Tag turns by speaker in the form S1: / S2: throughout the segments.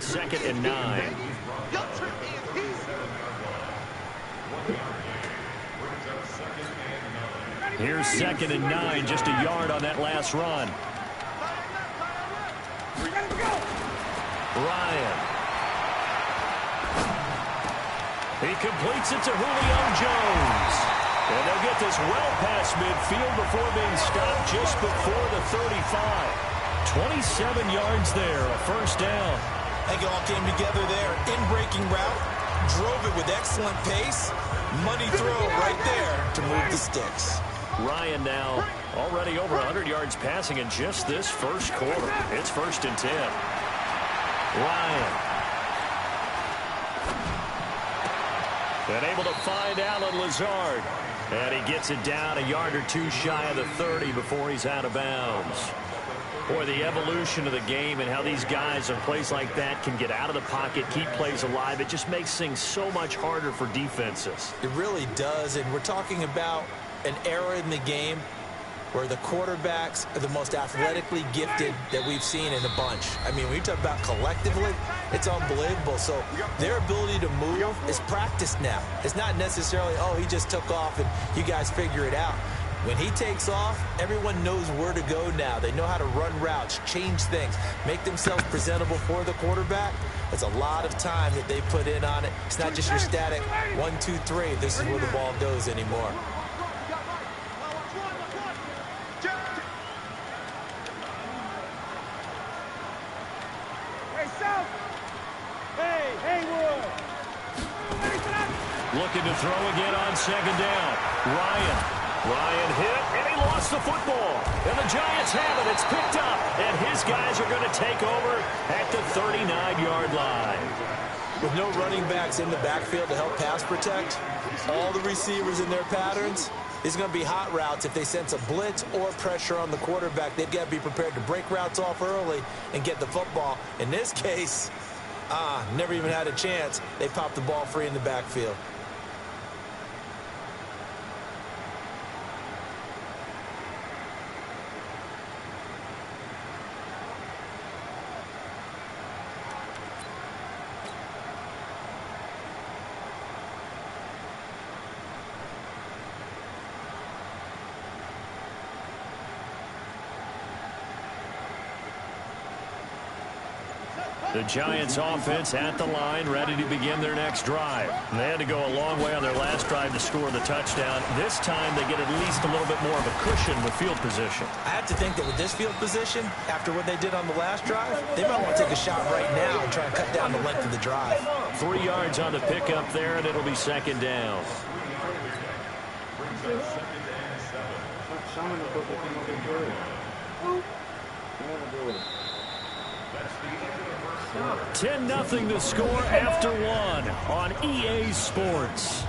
S1: 2nd and 9. Here's 2nd and 9, just a yard on that last run. Ryan. He completes it to Julio Jones. And they'll get this well past midfield before being stopped just before the 35. 27 yards there, a first down.
S2: I think it all came together there. In-breaking route, drove it with excellent pace. Money throw right there to move the sticks.
S1: Ryan now already over 100 yards passing in just this first quarter. It's 1st and 10. Ryan. And able to find Alan Lazard. And he gets it down a yard or two shy of the 30 before he's out of bounds. Boy, the evolution of the game and how these guys in plays like that can get out of the pocket, keep plays alive, it just makes things so much harder for defenses.
S2: It really does, and we're talking about an era in the game where the quarterbacks are the most athletically gifted that we've seen in a bunch. I mean, when you talk about collectively, it's unbelievable. So their ability to move is practiced now. It's not necessarily, oh, he just took off and you guys figure it out. When he takes off, everyone knows where to go now. They know how to run routes, change things, make themselves presentable for the quarterback. It's a lot of time that they put in on it. It's not just your static 1, 2, 3. This is where the ball goes anymore.
S1: Looking to throw again on 2nd down. Ryan hit, and he lost the football. And the Giants have it. It's picked up, and his guys are going to take over at the 39-yard line.
S2: With no running backs in the backfield to help pass protect, all the receivers in their patterns, it's going to be hot routes. If they sense a blitz or pressure on the quarterback, they've got to be prepared to break routes off early and get the football. In this case, never even had a chance. They popped the ball free in the backfield.
S1: The Giants offense at the line, ready to begin their next drive. And they had to go a long way on their last drive to score the touchdown. This time they get at least a little bit more of a cushion with field position.
S2: I have to think that with this field position, after what they did on the last drive, they might want to take a shot right now and try to cut down the length of the drive.
S1: 3 yards on the pickup there, and it'll be 2nd down. That's 10-0 to score after 1 on EA Sports.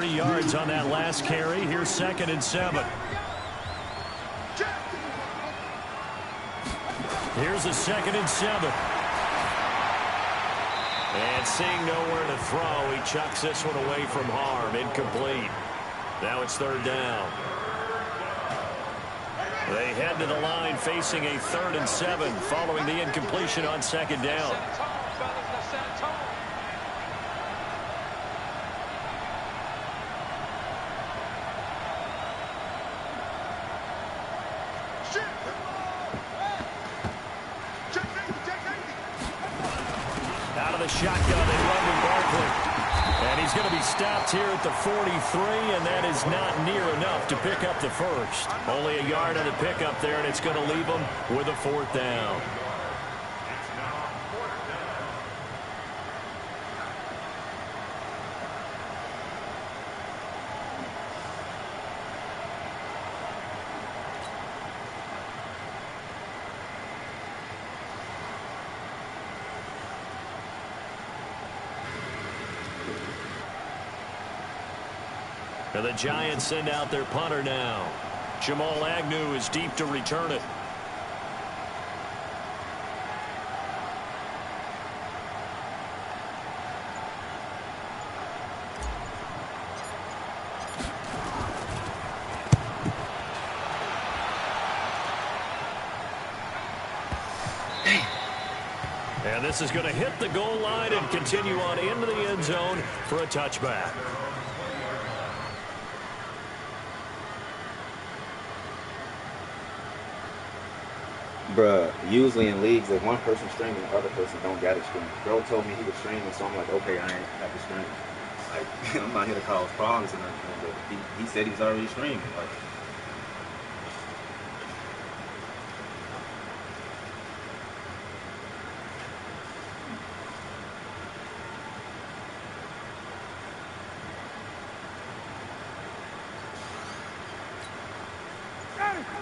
S1: Yards on that last carry. Here's 2nd and 7. Here's a 2nd and 7. And seeing nowhere to throw, he chucks this one away from harm. Incomplete. Now it's 3rd down. They head to the line facing a 3rd and 7 following the incompletion on 2nd down. Shotgun, they run with Barkley. And he's going to be stopped here at the 43, and that is not near enough to pick up the first. Only a yard on the pickup there, and it's going to leave them with a 4th down. And the Giants send out their punter now. Jamal Agnew is deep to return it. And this is going to hit the goal line and continue on into the end zone for a touchback.
S3: Bruh, usually in leagues, if one person's streaming, the other person don't got it streaming. Bro told me he was streaming, so I'm like, okay, I ain't have to stream. Like, I'm not here to cause problems and everything, but he said he was already streaming. Like,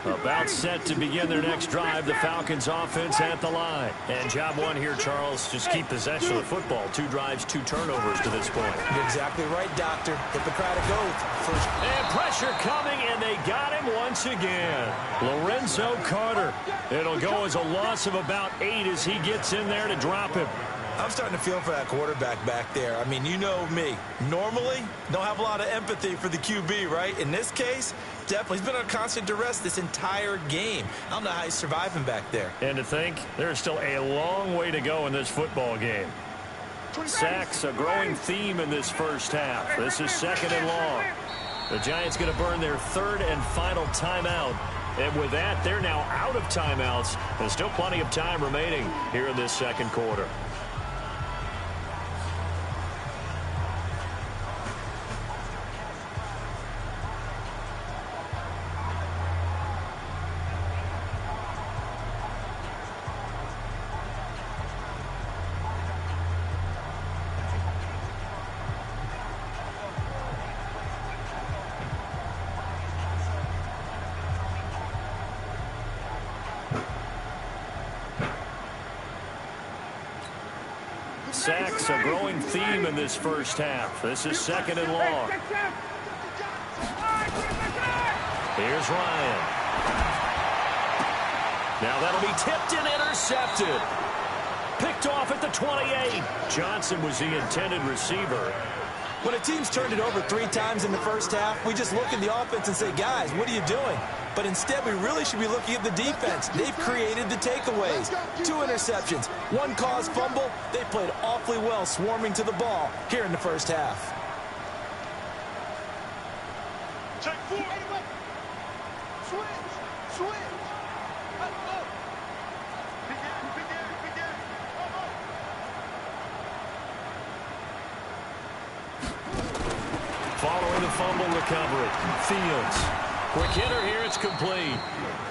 S1: About set to begin their next drive, the Falcons offense at the line. And job one here, Charles, just keep possession of the football. 2 drives, 2 turnovers to this point.
S2: You're exactly right, Doctor. Hippocratic oath. First.
S1: And pressure coming, and they got him once again. Lorenzo Carter. It'll go as a loss of about 8 as he gets in there to drop him.
S2: I'm starting to feel for that quarterback back there. I mean, you know me. Normally, don't have a lot of empathy for the QB, right? In this case, definitely. He's been under constant duress this entire game. I don't know how he's surviving back there.
S1: And to think, there's still a long way to go in this football game. Sacks, a growing theme in this first half. This is 2nd and long. The Giants going to burn their 3rd and final timeout. And with that, they're now out of timeouts. There's still plenty of time remaining here in this second quarter. Sacks, a growing theme in this first half. This is 2nd and long. Here's Ryan. Now that'll be tipped and intercepted. Picked off at the 28. Johnson was the intended receiver.
S2: When a team's turned it over 3 times in the first half, we just look at the offense and say, guys, what are you doing? But instead, we really should be looking at the defense. They've created the takeaways. 2 interceptions, 1 caused fumble. They played awfully well swarming to the ball here in the first half.
S4: Check 4. Switch.
S1: Following the fumble recovery, Fields. Quick hitter here, it's complete.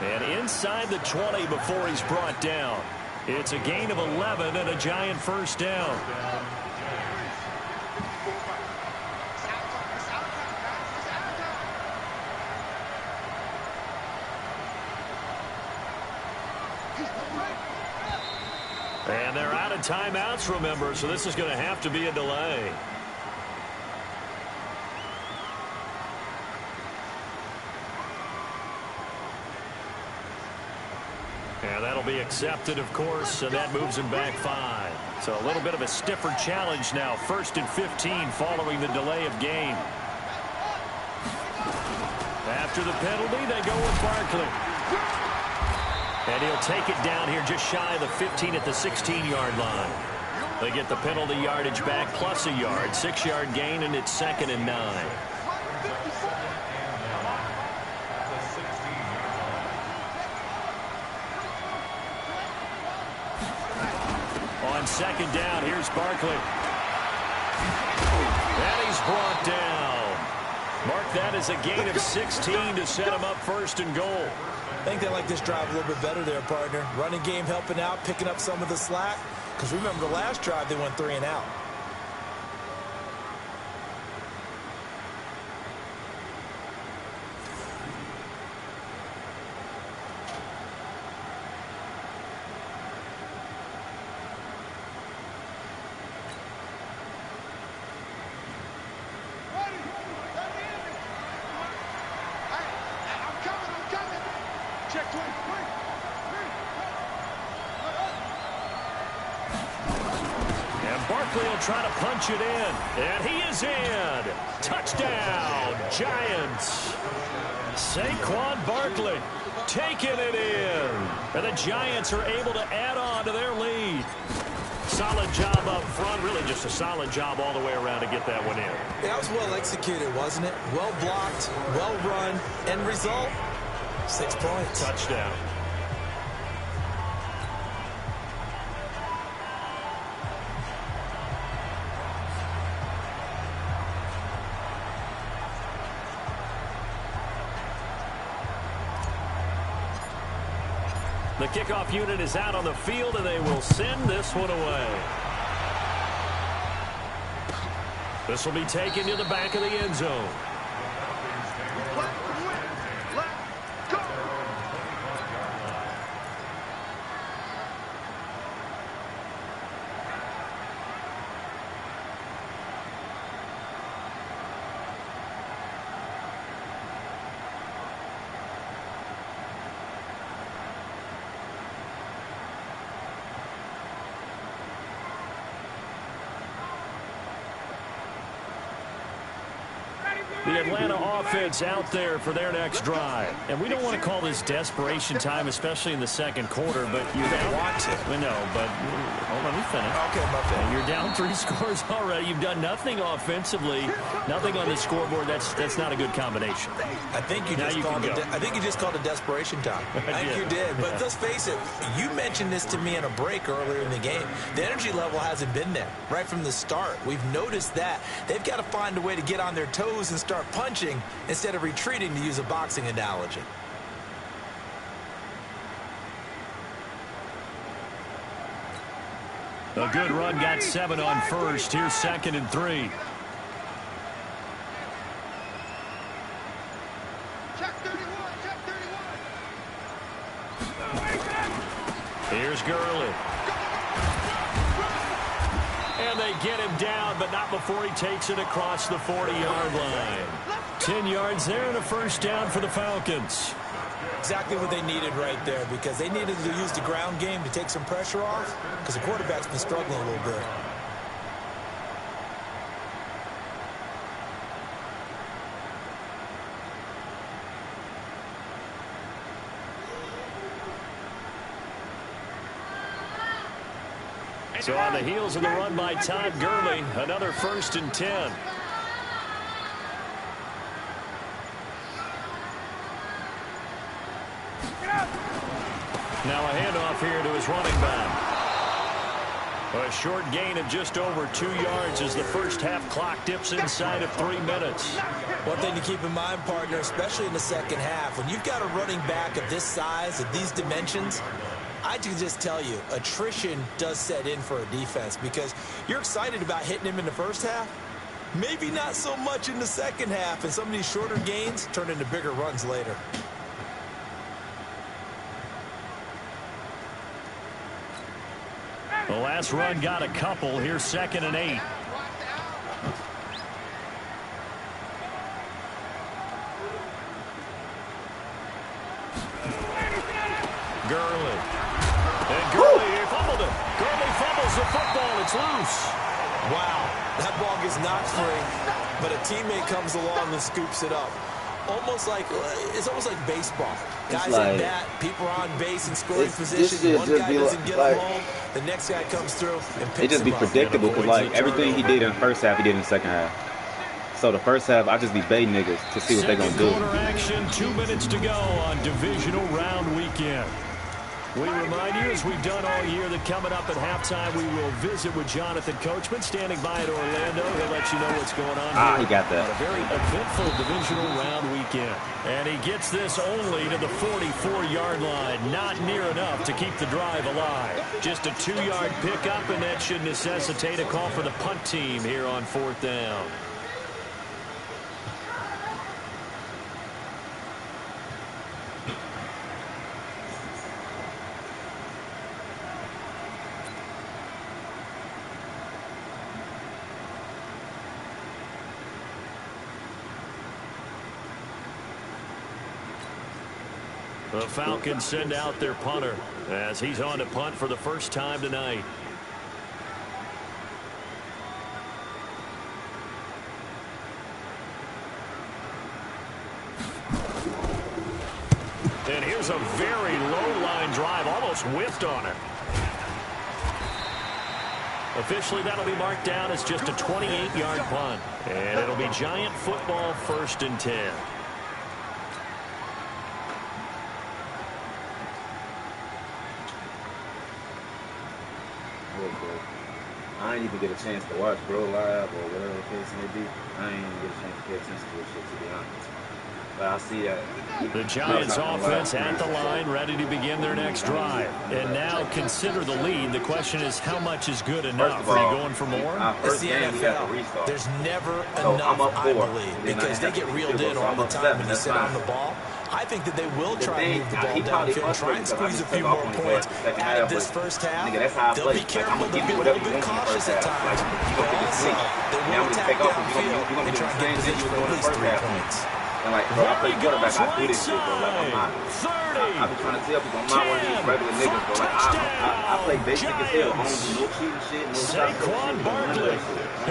S1: And inside the 20 before he's brought down. It's a gain of 11 and a Giant first down. And they're out of timeouts, remember, so this is going to have to be a delay. And that'll be accepted, of course, and that moves him back 5. So a little bit of a stiffer challenge now. 1st and 15 following the delay of game. After the penalty, they go with Barkley. And he'll take it down here just shy of the 15 at the 16-yard line. They get the penalty yardage back plus a yard. 6-yard gain, and it's 2nd and 9. On 2nd down, here's Barkley. And he's brought down. Mark that as a gain of 16 to set him up 1st and goal.
S2: I think they like this drive a little bit better there, partner. Running game helping out, picking up some of the slack. Because remember, the last drive, they went 3 and out.
S4: Check 20.
S1: And Barkley will try to punch it in. And he is in. Touchdown, Giants. Saquon Barkley taking it in. And the Giants are able to add on to their lead. Solid job up front. Really just a solid job all the way around to get that one in.
S2: That was well executed, wasn't it? Well blocked, well run. End result, 6 points.
S1: Touchdown. The kickoff unit is out on the field, and they will send this one away. This will be taken to the back of the end zone. The Atlanta offense out there for their next drive. And we don't want to call this desperation time, especially in the second quarter, but you're down.
S2: Want to.
S1: We know, but hold on, let me finish.
S2: Okay, my bad.
S1: You're down 3 scores already. You've done nothing offensively, nothing on the scoreboard. That's not a good combination.
S2: I think you just called it desperation time. I think you did. But let's face it, you mentioned this to me in a break earlier in the game. The energy level hasn't been there right from the start. We've noticed that. They've got to find a way to get on their toes and start punching instead of retreating, to use a boxing analogy.
S1: A good run, got 7 on first. Here's 2nd and 3.
S4: Check 31. Check 31.
S1: Here's Gurley. And they get him down, but not before he takes it across the 40-yard line. 10 yards there and a first down for the Falcons.
S2: Exactly what they needed right there, because they needed to use the ground game to take some pressure off, because the quarterback's been struggling a little bit.
S1: So on the heels of the run by Todd Gurley, another 1st and 10. Now a handoff here to his running back. A short gain of just over 2 yards as the first half clock dips inside of 3 minutes.
S2: One thing to keep in mind, partner, especially in the second half, when you've got a running back of this size, of these dimensions, I can just tell you, attrition does set in for a defense, because you're excited about hitting him in the first half. Maybe not so much in the second half, and some of these shorter gains turn into bigger runs later.
S1: The last run got a couple. Here's 2nd and 8. Gurley. And Gurley fumbled it. Gurley fumbles the football. It's loose.
S2: Wow, that ball gets knocked free, but a teammate comes along and scoops it up. It's almost like baseball. Guys at bat, people are on base in scoring position. One guy doesn't get them home, the next guy comes through and picks him up.
S3: It just be predictable, because like everything he did in the first half, he did in the second half. So the first half, I just be baiting niggas to see what they're gonna do.
S1: Quarter action, 2 minutes to go on divisional round weekend. We remind you, as we've done all year, that coming up at halftime, we will visit with Jonathan Coachman, standing by at Orlando. He'll let you know what's going on here.
S3: He got that.
S1: On a very eventful divisional round weekend. And he gets this only to the 44-yard line. Not near enough to keep the drive alive. Just a 2-yard pickup, and that should necessitate a call for the punt team here on 4th down. The Falcons send out their punter as he's on to punt for the first time tonight. And here's a very low line drive, almost whiffed on it. Officially, that'll be marked down as just a 28-yard punt. And it'll be Giant football, 1st and 10.
S3: I ain't even get a chance to watch Bro Live or whatever the case may be. I ain't even get a chance to pay attention to this shit, to be honest. But I see that.
S1: The Giants offense at the line, ready to begin their next drive. And now consider the lead. The question is, how much is good enough? Are you going for more?
S2: It's the NFL. There's never enough, I believe, because they get reeled in all the time when you sit on the ball. I think that they will try and move the ball downfield, try and squeeze a few more points out of this first half. They'll be careful, they'll be a little bit cautious at times, but also they will attack downfield and try and get position for at least 3 points.
S3: And like, bro, I play quarterback, I do this shit, bro. Like, I'm not. I be trying to tell people I'm not one of these regular niggas, bro. Like, I play basic as hell. I don't do no cheating shit, no
S1: Saquon Barkley.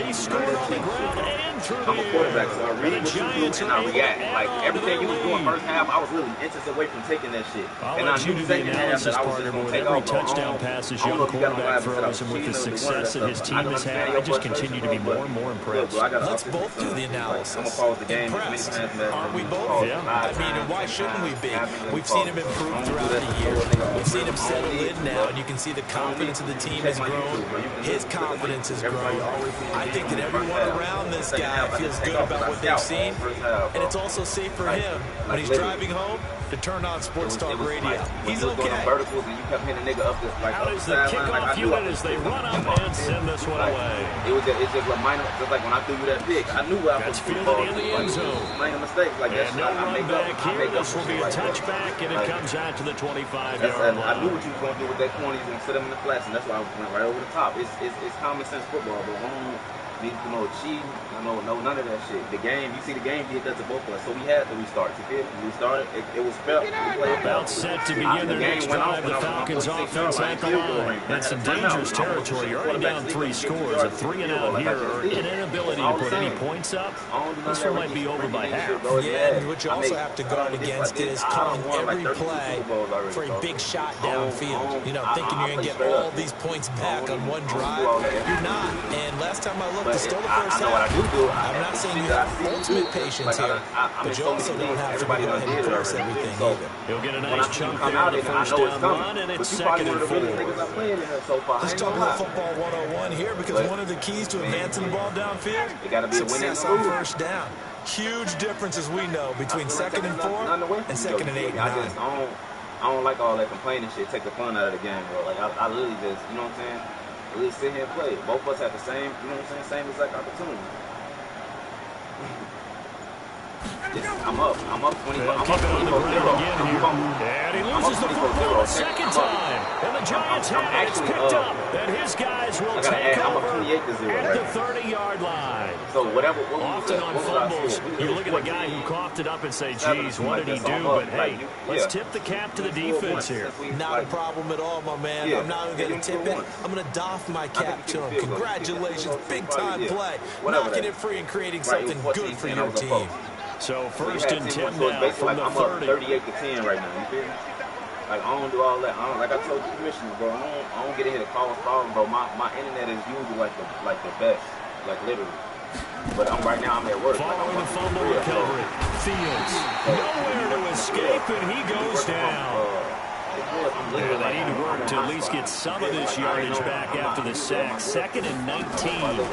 S1: He scored on the ground and through the air.
S3: I'm a quarterback, so I read what you do and I react. Like, everything you was doing first half, I was really inches away from taking that shit. And I knew second half that I was just going to take off.
S1: Touchdown passes young quarterback throws, and with the success that his team has had, I just continue to be more and more impressed.
S2: Let's both do the analysis.
S3: I'm going to pause the game as many times as
S2: aren't we both?
S1: Yeah.
S2: I mean, and why shouldn't we be? We've seen him improve throughout the year. We've seen him settle in now, and you can see the confidence of the team has grown. His confidence has grown. I think that everyone around this guy feels good about what they've seen, and it's also safe for him when he's driving home to turn on Sports Talk Radio. He's okay.
S1: Out is the kickoff unit as they run up and send this one away.
S3: It's just like minor, just like when I threw you that pick. I knew I was
S1: fielded in the end zone.
S3: Minor mistakes like that.
S1: And no run back here. This will be a touchback, and it comes out to the 25-yard line.
S3: I knew what you was going to do with that corner. You was going to sit him in the flats, and that's why I went right over the top. It's common sense football, but I don't need to know cheating. I know none of that shit. The game, you see the game did that to both of us, so we had to restart. We restarted. It was felt.
S1: About set to begin their next drive. The Falcons offense at the line. That's some dangerous territory. You're already down 3 scores. A 3-and-out here, or an inability to put any points up. This one might be over by half.
S2: Yeah, and what you also have to guard against is calling every play for a big shot downfield. You know, thinking you're going to get all these points back on one drive. You're not. And last time I looked, it's still the first half. I'm not saying you have ultimate patience here, but you also don't have to go ahead and force everything either.
S1: He'll get a nice chunk there on the first down run, and it's 2nd and 4.
S2: Let's talk about football 101 here, because one of the keys to advancing the ball downfield, success on first down. Huge difference, as we know, between 2nd and 4 and 2nd and 8 and 9.
S3: I don't like all that complaining shit. Take the fun out of the game, bro. Like, I literally just, you know what I'm saying? Really sit here and play. Both of us have the same, you know what I'm saying, same exact opportunity. I'm up 20. I'm up 24-0.
S1: And he loses the football a second time. And the Giants have it. It's picked up. And his guys will take over at the 30-yard line.
S3: So whatever.
S1: Often on fumbles, you look at a guy who coughed it up and say, geez, what did he do? But hey, let's tip the cap to the defense here.
S2: Not a problem at all, my man. I'm not even going to tip it. I'm going to doff my cap to him. Congratulations. Big-time play. Knocking it free and creating something good for your team.
S1: So 1st and 10 now from the 30.
S3: I'm up 38-10 right now. You feel me? Like, I don't do all that. Like I told the commissioner, bro, I don't get in here to cause problems, bro. My internet is usually like the best, like literally. But right now I'm at work.
S1: Following the fumble recovery, Fields nowhere to escape, and he goes down. Yeah, they need to work to at least get some of this yardage back after the sack. 2nd and 19.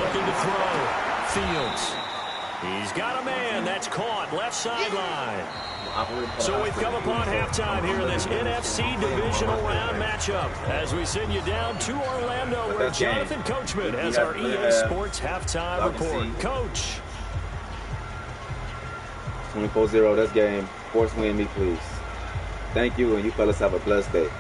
S1: Looking to throw. Fields. He's got a man. That's caught. Left sideline. So we've come upon halftime here in this NFC divisional round matchup as we send you down to Orlando, where Jonathan Coachman has our EA Sports halftime report. Coach.
S3: 24-0, that's game. Force win me, please. Thank you, and you fellas have a blessed day.